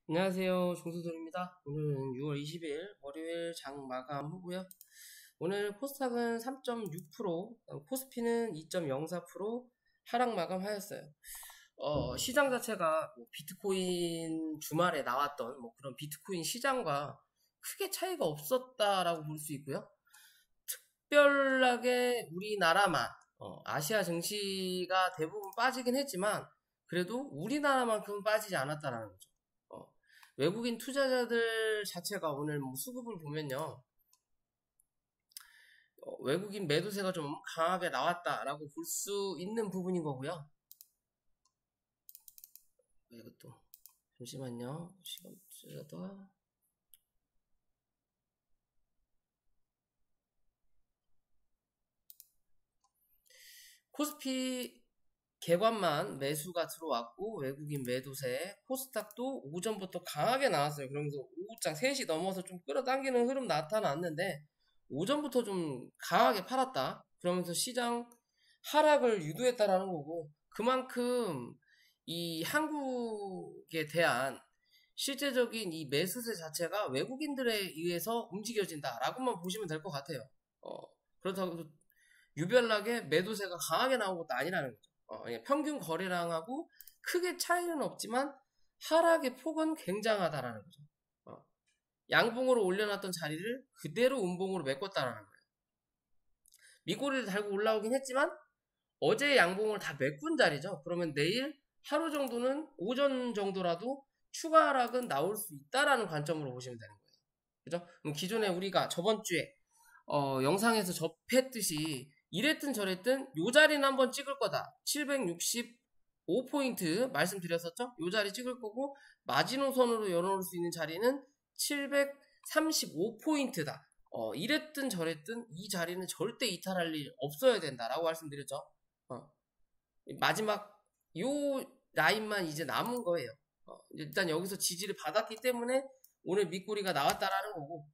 안녕하세요. 종수돌입니다. 오늘은 6월 20일 월요일 장 마감 후고요. 오늘 코스닥은 3.6%, 코스피는 2.04% 하락 마감하였어요. 시장 자체가 뭐 비트코인 주말에 나왔던 뭐 그런 비트코인 시장과 크게 차이가 없었다라고 볼 수 있고요. 특별하게 우리나라만 아시아 증시가 대부분 빠지긴 했지만 그래도 우리나라만큼 빠지지 않았다라는 거죠. 외국인 투자자들 자체가 오늘 뭐 수급을 보면요. 외국인 매도세가 좀 강하게 나왔다라고 볼 수 있는 부분인 거고요. 이것도 잠시만요. 시간 쓰려다. 코스피 개관만 매수가 들어왔고 외국인 매도세 코스닥도 오전부터 강하게 나왔어요. 그러면서 오후장 3시 넘어서 좀 끌어당기는 흐름 나타났는데 오전부터 좀 강하게 팔았다. 그러면서 시장 하락을 유도했다라는 거고 그만큼 이 한국에 대한 실제적인 이 매수세 자체가 외국인들에 의해서 움직여진다라고만 보시면 될 것 같아요. 어, 그렇다고 유별나게 매도세가 강하게 나온 것도 아니라는 거죠. 평균 거래량하고 크게 차이는 없지만 하락의 폭은 굉장하다라는 거죠. 양봉으로 올려놨던 자리를 그대로 음봉으로 메꿨다라는 거예요. 미꼬리를 달고 올라오긴 했지만 어제 양봉을 다 메꾼 자리죠. 그러면 내일 하루 정도는 오전 정도라도 추가 하락은 나올 수 있다라는 관점으로 보시면 되는 거예요. 그죠? 그럼 기존에 우리가 저번 주에 영상에서 접했듯이 이랬든 저랬든 요 자리는 한번 찍을 거다. 765포인트 말씀드렸었죠? 요 자리 찍을 거고 마지노선으로 열어놓을 수 있는 자리는 735포인트다. 이랬든 저랬든 이 자리는 절대 이탈할 일 없어야 된다라고 말씀드렸죠. 마지막 요 라인만 이제 남은 거예요. 일단 여기서 지지를 받았기 때문에 오늘 밑꼬리가 나왔다라는 거고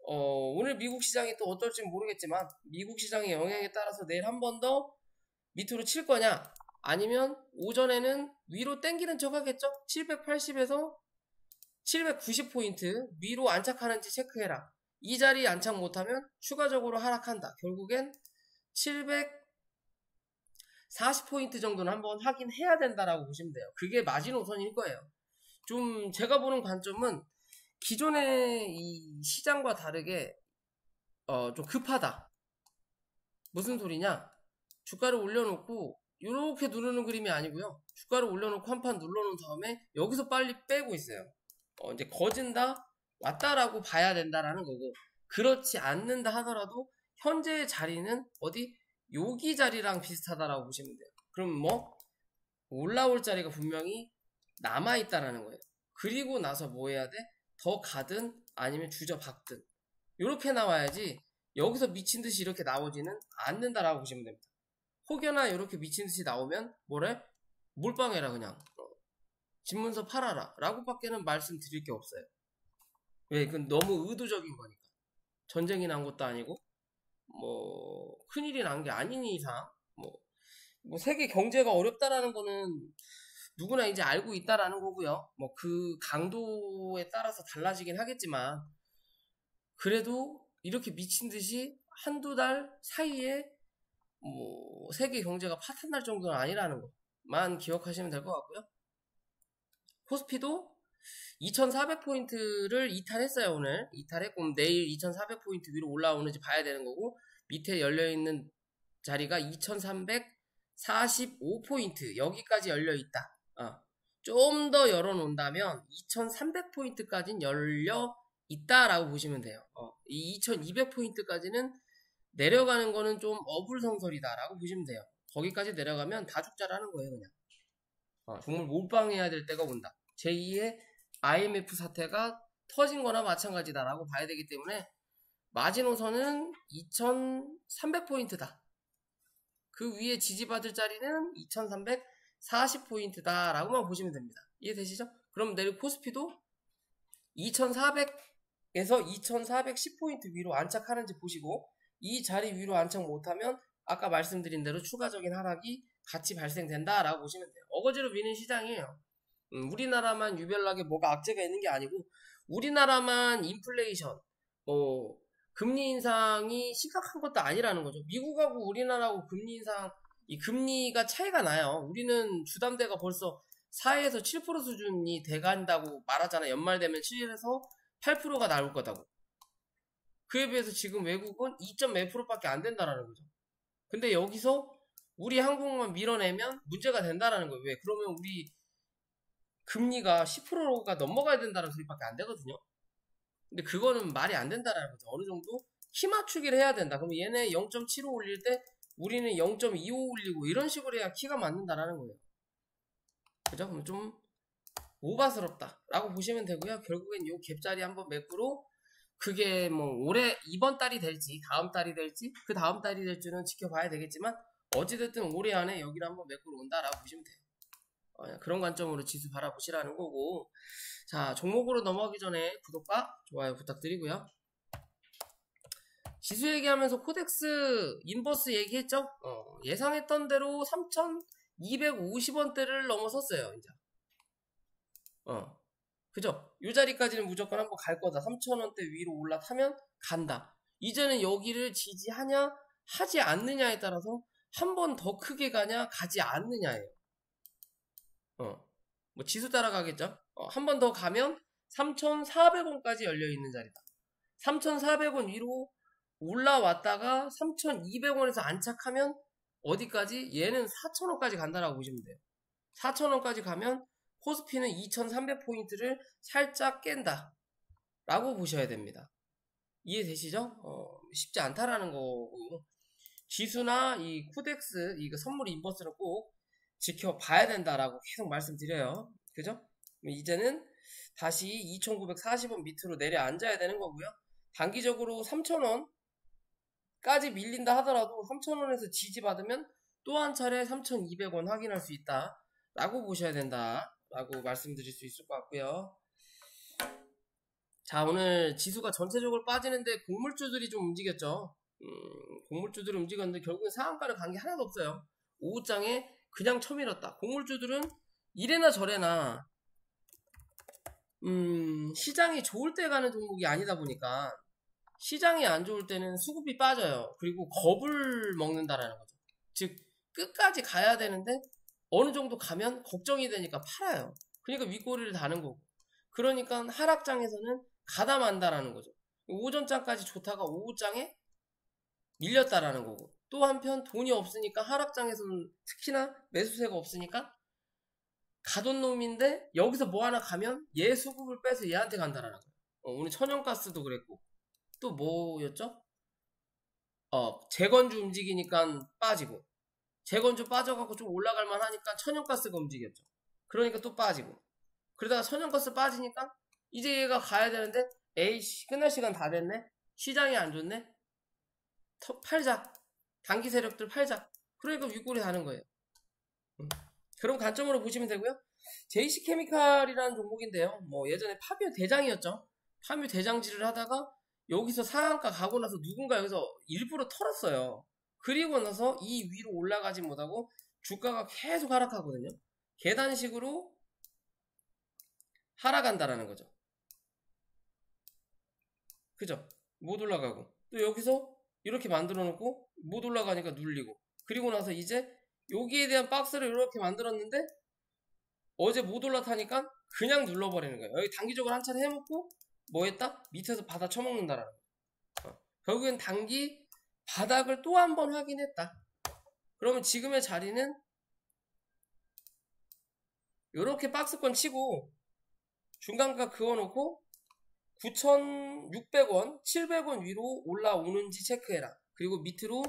오늘 미국 시장이 또 어떨지 모르겠지만 미국 시장의 영향에 따라서 내일 한 번 더 밑으로 칠 거냐 아니면 오전에는 위로 땡기는 척 하겠죠. 780에서 790포인트 위로 안착하는지 체크해라. 이 자리에 안착 못하면 추가적으로 하락한다. 결국엔 740포인트 정도는 한번 확인해야 된다라고 보시면 돼요. 그게 마지노선일 거예요. 좀 제가 보는 관점은 기존의 이 시장과 다르게 좀 급하다. 무슨 소리냐? 주가를 올려놓고 이렇게 누르는 그림이 아니고요. 주가를 올려놓고 한 판 눌러놓은 다음에 여기서 빨리 빼고 있어요. 이제 거진다 왔다라고 봐야 된다라는 거고 그렇지 않는다 하더라도 현재의 자리는 어디 여기 자리랑 비슷하다라고 보시면 돼요. 그럼 뭐 올라올 자리가 분명히 남아있다라는 거예요. 그리고 나서 뭐 해야 돼? 더 가든 아니면 주저박든 이렇게 나와야지 여기서 미친 듯이 이렇게 나오지는 않는다라고 보시면 됩니다. 혹여나 이렇게 미친 듯이 나오면 뭐래? 몰빵해라 그냥. 집문서 팔아라 라고밖에는 말씀드릴 게 없어요. 왜? 그건 너무 의도적인 거니까. 전쟁이 난 것도 아니고 뭐 큰일이 난 게 아닌 이상 뭐 세계 경제가 어렵다라는 거는 누구나 이제 알고 있다라는 거고요. 뭐 그 강도에 따라서 달라지긴 하겠지만 그래도 이렇게 미친 듯이 한두 달 사이에 뭐 세계 경제가 파탄날 정도는 아니라는 것만 기억하시면 될 것 같고요. 코스피도 2400포인트를 이탈했어요. 오늘 이탈했고 내일 2400포인트 위로 올라오는지 봐야 되는 거고 밑에 열려있는 자리가 2345포인트 여기까지 열려있다. 좀 더 열어놓는다면 2300포인트까지는 열려 있다라고 보시면 돼요. 이 2200포인트까지는 내려가는 거는 좀 어불성설이다라고 보시면 돼요. 거기까지 내려가면 다 죽자라는 거예요, 그냥. 정말 몰빵해야 될 때가 온다. 제2의 IMF 사태가 터진 거나 마찬가지다라고 봐야 되기 때문에 마지노선은 2300포인트다. 그 위에 지지받을 자리는 2340포인트다라고만 보시면 됩니다. 이해되시죠? 그럼 내일 코스피도 2400에서 2410포인트 위로 안착하는지 보시고 이 자리 위로 안착 못하면 아까 말씀드린 대로 추가적인 하락이 같이 발생된다라고 보시면 돼요. 어거지로 미는 시장이에요. 우리나라만 유별나게 뭐가 악재가 있는 게 아니고 우리나라만 인플레이션, 뭐 금리 인상이 심각한 것도 아니라는 거죠. 미국하고 우리나라하고 금리 인상, 이 금리가 차이가 나요. 우리는 주담대가 벌써 4에서 7% 수준이 돼간다고 말하잖아. 연말 되면 7에서 8%가 나올 거다고. 그에 비해서 지금 외국은 2.몇%밖에 안 된다라는 거죠. 근데 여기서 우리 한국만 밀어내면 문제가 된다라는 거예요. 왜? 그러면 우리 금리가 10%가 넘어가야 된다는 소리밖에 안 되거든요. 근데 그거는 말이 안 된다라는 거죠. 어느 정도 키 맞추기를 해야 된다. 그럼 얘네 0.75 올릴 때 우리는 0.25 올리고 이런 식으로 해야 키가 맞는다라는 거예요. 그죠? 그럼 좀 오바스럽다라고 보시면 되고요. 결국엔 요 갭자리 한번 매꾸로 그게 뭐 올해 이번 달이 될지 다음 달이 될지 그 다음 달이 될지는 지켜봐야 되겠지만 어찌됐든 올해 안에 여기를 한번 매꾸로 온다라고 보시면 돼요. 그런 관점으로 지수 바라보시라는 거고, 자 종목으로 넘어가기 전에 구독과 좋아요 부탁드리고요. 지수 얘기하면서 코덱스 인버스 얘기했죠? 예상했던 대로 3,250원대를 넘어섰어요. 이제 그죠? 이 자리까지는 무조건 한번 갈 거다. 3,000원대 위로 올라타면 간다. 이제는 여기를 지지하냐 하지 않느냐에 따라서 한 번 더 크게 가냐 가지 않느냐예요. 뭐 지수 따라가겠죠? 한 번 더 가면 3,400원까지 열려있는 자리다. 3,400원 위로 올라왔다가 3,200원에서 안착하면 어디까지? 얘는 4,000원까지 간다라고 보시면 돼요. 4,000원까지 가면 코스피는 2,300포인트를 살짝 깬다 라고 보셔야 됩니다. 이해되시죠? 쉽지 않다라는 거고, 지수나 이 코덱스, 이거 선물 인버스를 꼭 지켜봐야 된다라고 계속 말씀드려요. 그죠? 이제는 다시 2,940원 밑으로 내려앉아야 되는 거고요. 단기적으로 3,000원까지 밀린다 하더라도 3,000원에서 지지받으면 또 한 차례 3,200원 확인할 수 있다 라고 보셔야 된다 라고 말씀드릴 수 있을 것 같고요. 자, 오늘 지수가 전체적으로 빠지는데 곡물주들이 좀 움직였죠. 곡물주들이 움직였는데 결국엔 상한가를 간 게 하나도 없어요. 오후장에 그냥 쳐밀었다. 곡물주들은 이래나 저래나 시장이 좋을 때 가는 종목이 아니다 보니까 시장이 안 좋을 때는 수급이 빠져요. 그리고 겁을 먹는다라는 거죠. 즉 끝까지 가야 되는데 어느 정도 가면 걱정이 되니까 팔아요. 그러니까 윗꼬리를 다는 거고. 그러니까 하락장에서는 가담한다라는 거죠. 오전장까지 좋다가 오후장에 밀렸다라는 거고. 또 한편 돈이 없으니까 하락장에서는 특히나 매수세가 없으니까 가돈 놈인데 여기서 뭐 하나 가면 얘 수급을 빼서 얘한테 간다라는 거예요. 오늘 천연가스도 그랬고 또 뭐였죠? 재건주 움직이니까 빠지고 재건주 빠져갖고 좀 올라갈만 하니까 천연가스가 움직였죠. 그러니까 또 빠지고 그러다가 천연가스 빠지니까 이제 얘가 가야 되는데 에이씨 끝날 시간 다 됐네. 시장이 안 좋네. 팔자. 단기 세력들 팔자. 그러니까 윗골이 다는 거예요. 그런 관점으로 보시면 되고요. JC케미칼이라는 종목인데요. 뭐 예전에 파묘 대장이었죠. 파묘 대장질을 하다가 여기서 상한가 가고 나서 누군가 여기서 일부러 털었어요. 그리고 나서 이 위로 올라가지 못하고 주가가 계속 하락하거든요. 계단식으로 하락한다라는 거죠. 그죠? 못 올라가고 또 여기서 이렇게 만들어 놓고 못 올라가니까 눌리고 그리고 나서 이제 여기에 대한 박스를 이렇게 만들었는데 어제 못 올라타니까 그냥 눌러버리는 거예요. 여기 단기적으로 한 차례 해먹고 뭐 했다? 밑에서 바닥 쳐먹는다라는 거예요. 결국엔 단기 바닥을 또 한 번 확인했다. 그러면 지금의 자리는 이렇게 박스권 치고 중간가 그어놓고 9,600원, 700원 위로 올라오는지 체크해라. 그리고 밑으로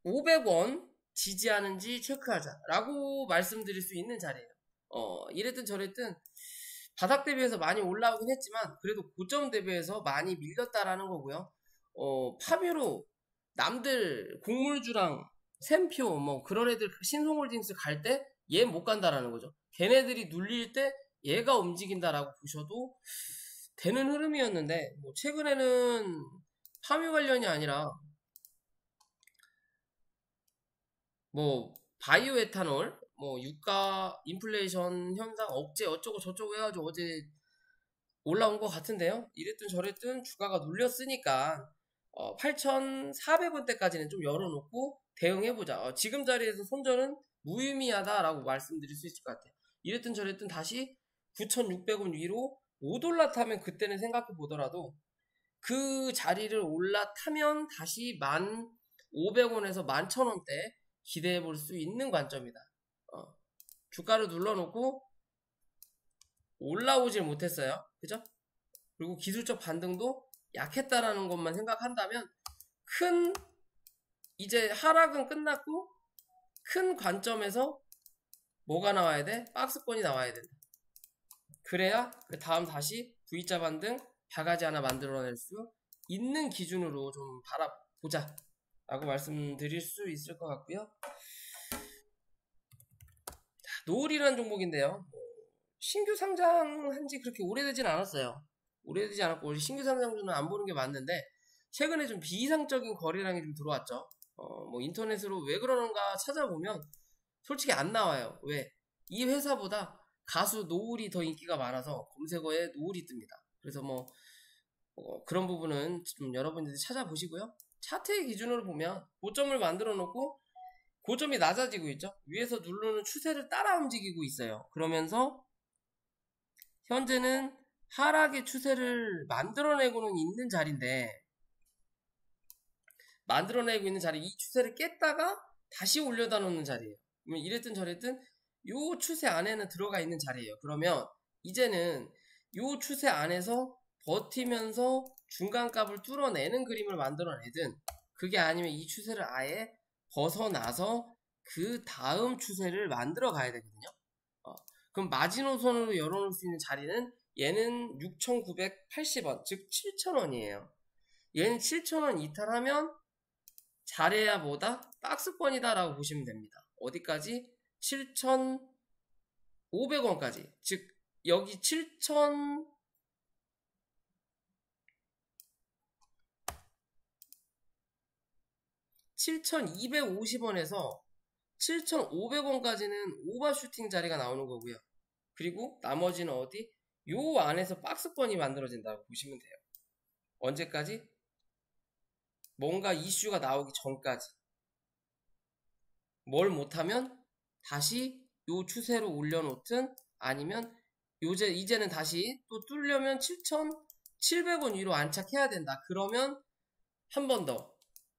8,500원 지지하는지 체크하자 라고 말씀드릴 수 있는 자리예요. 이랬든 저랬든 바닥 대비해서 많이 올라오긴 했지만 그래도 고점 대비해서 많이 밀렸다라는 거고요. 파묘로 남들 곡물주랑 샘표 뭐 그런 애들 신송홀딩스 갈 때 얘 못 간다라는 거죠. 걔네들이 눌릴 때 얘가 움직인다라고 보셔도 되는 흐름이었는데 뭐 최근에는 파묘 관련이 아니라 뭐 바이오 에탄올, 뭐 유가 인플레이션 현상 억제 어쩌고 저쩌고 해가지고 어제 올라온 것 같은데요. 이랬든 저랬든 주가가 눌렸으니까 8,400원대까지는 좀 열어놓고 대응해보자. 지금 자리에서 손절은 무의미하다라고 말씀드릴 수 있을 것 같아요. 이랬든 저랬든 다시 9,600원 위로 못 올라타면 그때는 생각해 보더라도 그 자리를 올라타면 다시 1,500원에서 11,000원대 기대해 볼 수 있는 관점이다. 주가를 눌러놓고 올라오질 못했어요. 그죠? 그리고 기술적 반등도 약했다라는 것만 생각한다면 이제 하락은 끝났고 큰 관점에서 뭐가 나와야 돼? 박스권이 나와야 된다. 그래야 그 다음 다시 V자 반등 바가지 하나 만들어낼 수 있는 기준으로 좀 바라보자 라고 말씀드릴 수 있을 것 같고요. 노을이라는 종목인데요. 신규 상장한 지 그렇게 오래되진 않았어요. 오래되지 않았고 신규 상장주는 안 보는 게 맞는데 최근에 좀 비이상적인 거래량이 좀 들어왔죠. 뭐 인터넷으로 왜 그러는가 찾아보면 솔직히 안 나와요. 왜? 이 회사보다 가수 노을이 더 인기가 많아서 검색어에 노을이 뜹니다. 그래서 뭐 그런 부분은 좀 여러분들이 찾아보시고요. 차트의 기준으로 보면 고점을 만들어 놓고 고점이 낮아지고 있죠. 위에서 누르는 추세를 따라 움직이고 있어요. 그러면서 현재는 하락의 추세를 만들어내고는 있는 자리인데 이 추세를 깼다가 다시 올려다 놓는 자리예요. 그러면 이랬든 저랬든 요 추세 안에는 들어가 있는 자리예요. 그러면 이제는 요 추세 안에서 버티면서 중간값을 뚫어내는 그림을 만들어내든 그게 아니면 이 추세를 아예 벗어나서 그 다음 추세를 만들어 가야 되거든요. 그럼 마지노선으로 열어놓을 수 있는 자리는 얘는 6,980원, 즉 7,000원이에요. 얘는 7,000원 이탈하면 잘해야 뭐다? 박스권이다 라고 보시면 됩니다. 어디까지? 7,500원까지. 즉 여기 7,250원에서 7,500원까지는 오버슈팅 자리가 나오는 거고요. 그리고 나머지는 어디? 요 안에서 박스권이 만들어진다고 보시면 돼요. 언제까지? 뭔가 이슈가 나오기 전까지. 뭘 못하면 다시 요 추세로 올려놓든 아니면 이제는 다시 또 뚫려면 7,700원 위로 안착해야 된다. 그러면 한 번 더.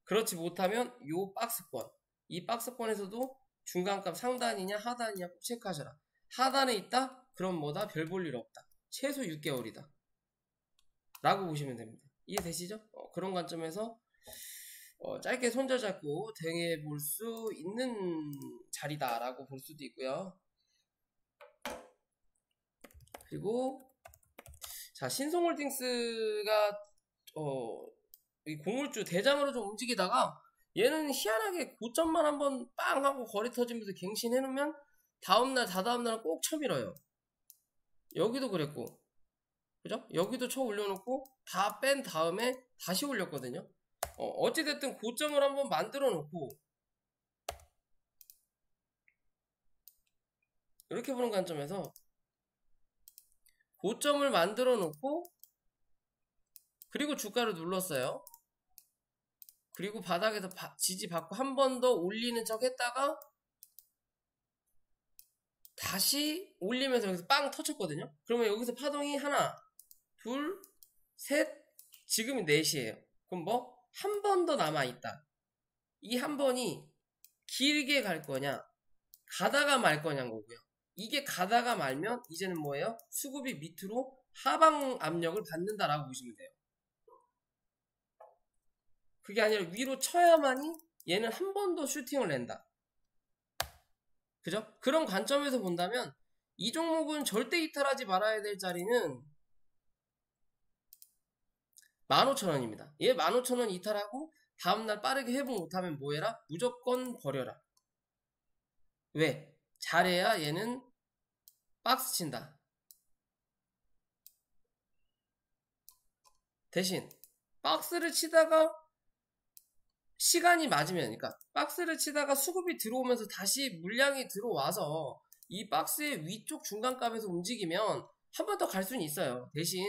그렇지 못하면 요 박스권. 이 박스권에서도 중간값 상단이냐 하단이냐 꼭 체크하셔라. 하단에 있다? 그럼 뭐다? 별 볼 일 없다. 최소 6개월이다. 라고 보시면 됩니다. 이해되시죠? 그런 관점에서 짧게 손절 잡고 대응해 볼 수 있는 자리다 라고 볼 수도 있고요. 그리고 자, 신성홀딩스가 이 공물주 대장으로 좀 움직이다가 얘는 희한하게 고점만 한번 빵 하고 거리 터지면서 갱신해 놓으면 다음날 다다음날은 꼭 쳐밀어요. 여기도 그랬고 그죠? 여기도 쳐 올려놓고 다 뺀 다음에 다시 올렸거든요. 어찌됐든 고점을 한번 만들어 놓고 이렇게 보는 관점에서 고점을 만들어 놓고 그리고 주가를 눌렀어요. 그리고 바닥에서 지지받고 한 번 더 올리는 척 했다가 다시 올리면서 여기서 빵 터쳤거든요. 그러면 여기서 파동이 하나 둘 셋 지금이 4시에요. 그럼 뭐 한 번 더 남아있다. 이 한 번이 길게 갈 거냐 가다가 말 거냐는 거고요. 이게 가다가 말면 이제는 뭐예요? 수급이 밑으로 하방 압력을 받는다라고 보시면 돼요. 그게 아니라 위로 쳐야만이 얘는 한 번 더 슈팅을 낸다. 그죠? 그런 관점에서 본다면 이 종목은 절대 이탈하지 말아야 될 자리는 15,000원입니다. 얘 15,000원 이탈하고 다음날 빠르게 회복 못하면 뭐해라? 무조건 버려라. 왜? 잘해야 얘는 박스 친다. 대신 박스를 치다가 시간이 맞으면, 그러니까 박스를 치다가 수급이 들어오면서 다시 물량이 들어와서 이 박스의 위쪽 중간값에서 움직이면 한 번 더 갈 수는 있어요. 대신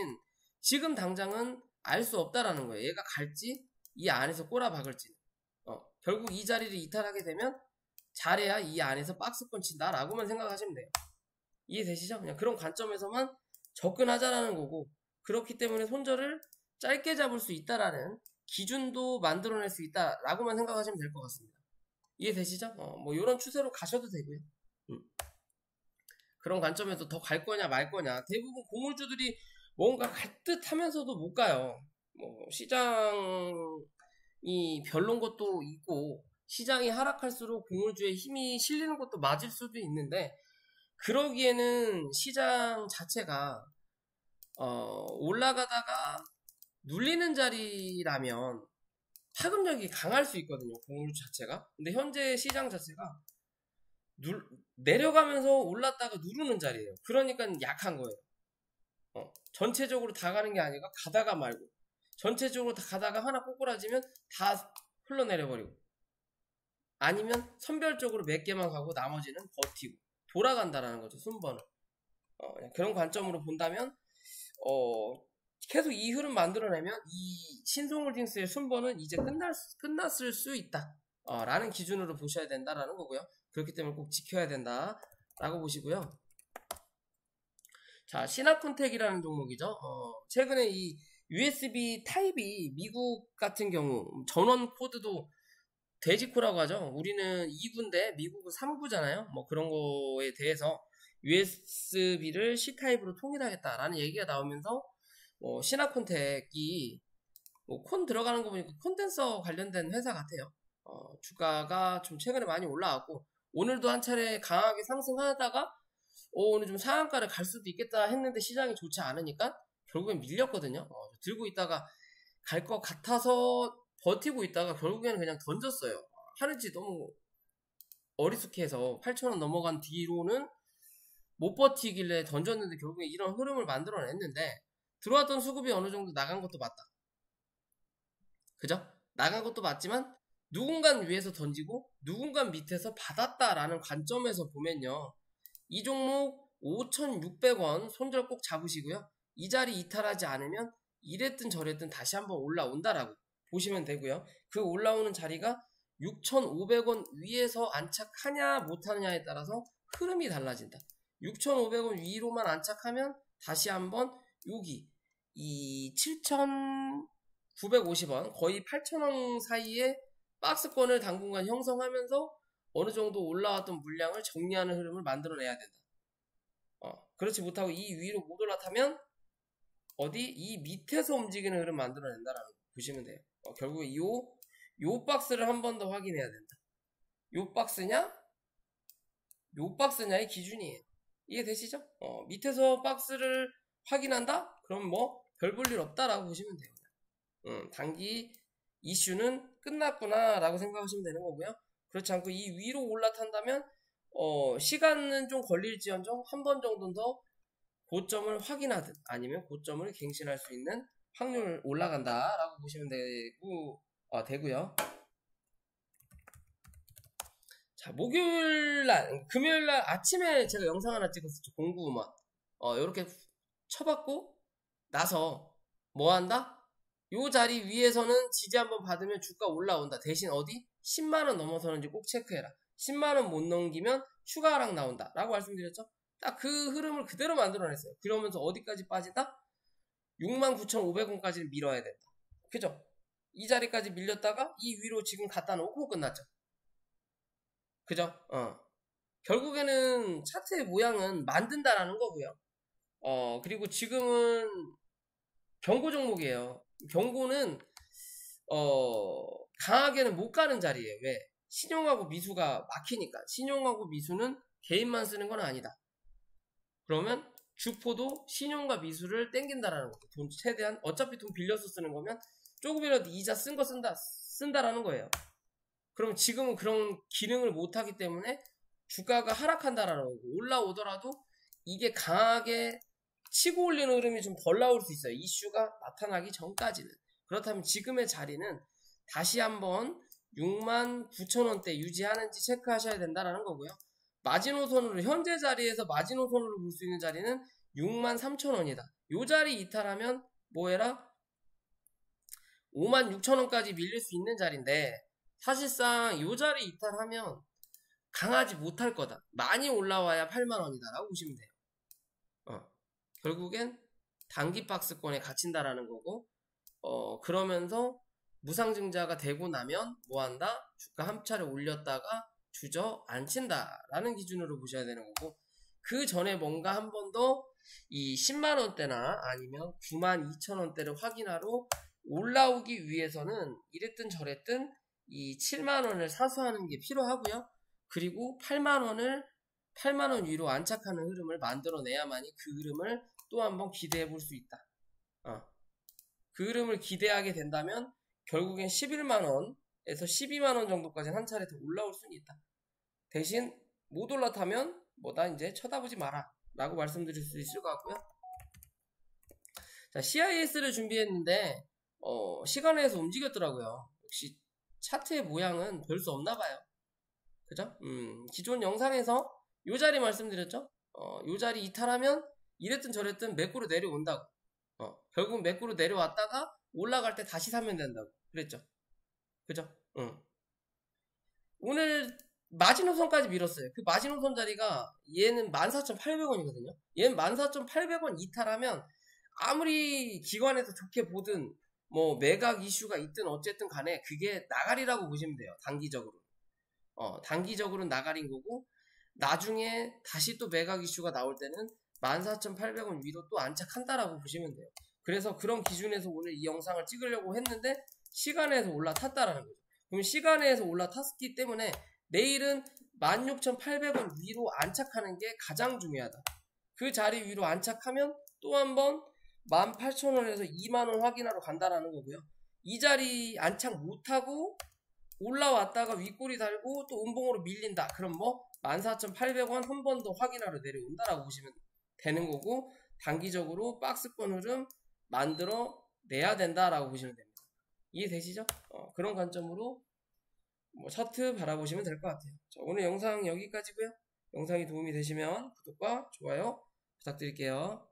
지금 당장은 알 수 없다라는 거예요. 얘가 갈지 이 안에서 꼬라박을지. 결국 이 자리를 이탈하게 되면 잘해야 이 안에서 박스권 친다라고만 생각하시면 돼요. 이해되시죠? 그냥 그런 관점에서만 접근하자라는 거고, 그렇기 때문에 손절을 짧게 잡을 수 있다라는 기준도 만들어낼 수 있다라고만 생각하시면 될 것 같습니다. 이해되시죠? 뭐 이런 추세로 가셔도 되고요. 그런 관점에서 더 갈 거냐 말 거냐, 대부분 공물주들이 뭔가 갈 듯 하면서도 못 가요. 뭐 시장이 별론 것도 있고 시장이 하락할수록 공물주의 힘이 실리는 것도 맞을 수도 있는데, 그러기에는 시장 자체가 올라가다가 눌리는 자리라면 파급력이 강할 수 있거든요, 공물주 자체가. 근데 현재 시장 자체가 내려가면서 올랐다가 누르는 자리예요. 그러니까 약한 거예요. 전체적으로 다 가는 게 아니라 가다가 말고, 전체적으로 다 가다가 하나 꼬꾸라지면 다 흘러내려버리고, 아니면 선별적으로 몇 개만 가고 나머지는 버티고 돌아간다라는 거죠, 순번을. 그런 관점으로 본다면 계속 이 흐름 만들어내면 이 신성홀딩스의 순번은 이제 끝났을 수 있다 라는 기준으로 보셔야 된다라는 거고요. 그렇기 때문에 꼭 지켜야 된다라고 보시고요. 자, 신화콘텍이라는 종목이죠. 최근에 이 USB 타입이 미국 같은 경우 전원 코드도 돼지코라고 하죠. 우리는 2구인데 미국은 3구잖아요. 뭐 그런 거에 대해서 USB를 C타입으로 통일하겠다라는 얘기가 나오면서 신화콘텍이 콘 들어가는 거 보니까 콘덴서 관련된 회사 같아요. 주가가 좀 최근에 많이 올라왔고, 오늘도 한 차례 강하게 상승하다가 오늘 좀 상한가를 갈 수도 있겠다 했는데 시장이 좋지 않으니까 결국엔 밀렸거든요. 들고 있다가 갈 것 같아서 버티고 있다가 결국에는 그냥 던졌어요. 하는지 너무 어리숙해서 8,000원 넘어간 뒤로는 못 버티길래 던졌는데 결국에 이런 흐름을 만들어냈는데, 들어왔던 수급이 어느 정도 나간 것도 맞다. 그죠? 나간 것도 맞지만 누군가 위에서 던지고 누군가 밑에서 받았다라는 관점에서 보면요, 이 종목 5,600원 손절 꼭 잡으시고요. 이 자리 이탈하지 않으면 이랬든 저랬든 다시 한번 올라온다라고 보시면 되고요. 그 올라오는 자리가 6,500원 위에서 안착하냐 못하느냐에 따라서 흐름이 달라진다. 6,500원 위로만 안착하면 다시 한번 여기 이 7,950원 거의 8,000원 사이에 박스권을 당분간 형성하면서 어느 정도 올라왔던 물량을 정리하는 흐름을 만들어내야 된다. 그렇지 못하고 이 위로 못 올라타면 이 밑에서 움직이는 흐름 만들어낸다라는 거 보시면 돼요. 결국에 요 박스를 한 번 더 확인해야 된다. 요 박스냐의 기준이에요. 이해되시죠? 밑에서 박스를 확인한다? 그럼 뭐 별 볼 일 없다라고 보시면 돼요. 단기 이슈는 끝났구나 라고 생각하시면 되는 거고요. 그렇지 않고 이 위로 올라탄다면 시간은 좀 걸릴지언정 한 번 정도는 더 고점을 확인하든 아니면 고점을 갱신할 수 있는 확률 올라간다 라고 보시면 되고요. 자, 금요일날 아침에 제가 영상 하나 찍었었죠. 공구음원. 요렇게 쳐받고 나서 뭐 한다? 요 자리 위에서는 지지 한번 받으면 주가 올라온다. 대신 10만원 넘어서는지 꼭 체크해라. 10만원 못 넘기면 추가 하락 나온다 라고 말씀드렸죠. 딱 그 흐름을 그대로 만들어냈어요. 그러면서 어디까지 빠진다? 69,500원까지는 밀어야 된다. 그죠? 이 자리까지 밀렸다가 이 위로 지금 갖다 놓고 끝났죠. 그죠? 결국에는 차트의 모양은 만든다라는 거고요. 그리고 지금은 경고 종목이에요. 경고는 강하게는 못 가는 자리예요. 왜? 신용하고 미수가 막히니까. 신용하고 미수는 개인만 쓰는 건 아니다. 그러면 주포도 신용과 미수를 땡긴다라는 거죠. 돈 최대한 어차피 돈 빌려서 쓰는 거면 조금이라도 이자 쓴 거 쓴다라는 거예요. 그럼 지금은 그런 기능을 못하기 때문에 주가가 하락한다라는 거고, 올라오더라도 이게 강하게 치고 올리는 흐름이 좀 덜 나올 수 있어요. 이슈가 나타나기 전까지는. 그렇다면 지금의 자리는 다시 한번 69,000원대 유지하는지 체크하셔야 된다라는 거고요. 마지노선으로 현재 자리에서 마지노선으로 볼 수 있는 자리는 63,000원이다. 요 자리 이탈하면 뭐해라? 56,000원까지 밀릴 수 있는 자리인데 사실상 요 자리 이탈하면 강하지 못할 거다. 많이 올라와야 8만원이다 라고 보시면 돼요. 결국엔 단기 박스권에 갇힌다라는 거고, 그러면서 무상증자가 되고 나면 뭐한다? 주가 한 차례 올렸다가 주저앉힌다라는 기준으로 보셔야 되는 거고, 그 전에 뭔가 한 번 더 이 10만원대나 아니면 92,000원대를 확인하러 올라오기 위해서는 이랬든 저랬든 이 7만원을 사수하는 게 필요하고요. 그리고 8만원 위로 안착하는 흐름을 만들어내야만이 그 흐름을 또 한번 기대해 볼 수 있다. 그 흐름을 기대하게 된다면 결국엔 11만원에서 12만원 정도까지 한 차례 더 올라올 수는 있다. 대신 못 올라타면 뭐다 이제 쳐다보지 마라 라고 말씀드릴 수 있을 것 같고요. 자, CIS를 준비했는데 시간에서 움직였더라고요. 역시 차트의 모양은 별 수 없나 봐요. 그죠? 기존 영상에서 요 자리 말씀드렸죠? 요 자리 이탈하면 이랬든 저랬든 매꾸로 내려온다고. 결국 매꾸로 내려왔다가 올라갈 때 다시 사면 된다고 그랬죠. 그죠? 오늘 마지노선까지 밀었어요. 그 마지노선 자리가 얘는 14,800원이거든요. 얘는 14,800원 이탈하면 아무리 기관에서 좋게 보든 뭐 매각 이슈가 있든 어쨌든 간에 그게 나가리라고 보시면 돼요. 단기적으로. 단기적으로는 나가린 거고, 나중에 다시 또 매각 이슈가 나올 때는 14,800원 위로 또 안착한다라고 보시면 돼요. 그래서 그런 기준에서 오늘 이 영상을 찍으려고 했는데 시간에서 올라탔다라는 거죠. 그럼 시간에서 올라탔기 때문에 내일은 16,800원 위로 안착하는 게 가장 중요하다. 그 자리 위로 안착하면 또 한번 18,000원에서 2만원 확인하러 간다라는 거고요. 이 자리 안착 못하고 올라왔다가 윗꼬리 달고 또 음봉으로 밀린다. 그럼 뭐 14,800원 한 번 더 확인하러 내려온다라고 보시면 되는 거고, 단기적으로 박스권 흐름 만들어 내야 된다라고 보시면 됩니다. 이해되시죠? 그런 관점으로 뭐 차트 바라보시면 될 것 같아요. 자, 오늘 영상 여기까지고요. 영상이 도움이 되시면 구독과 좋아요 부탁드릴게요.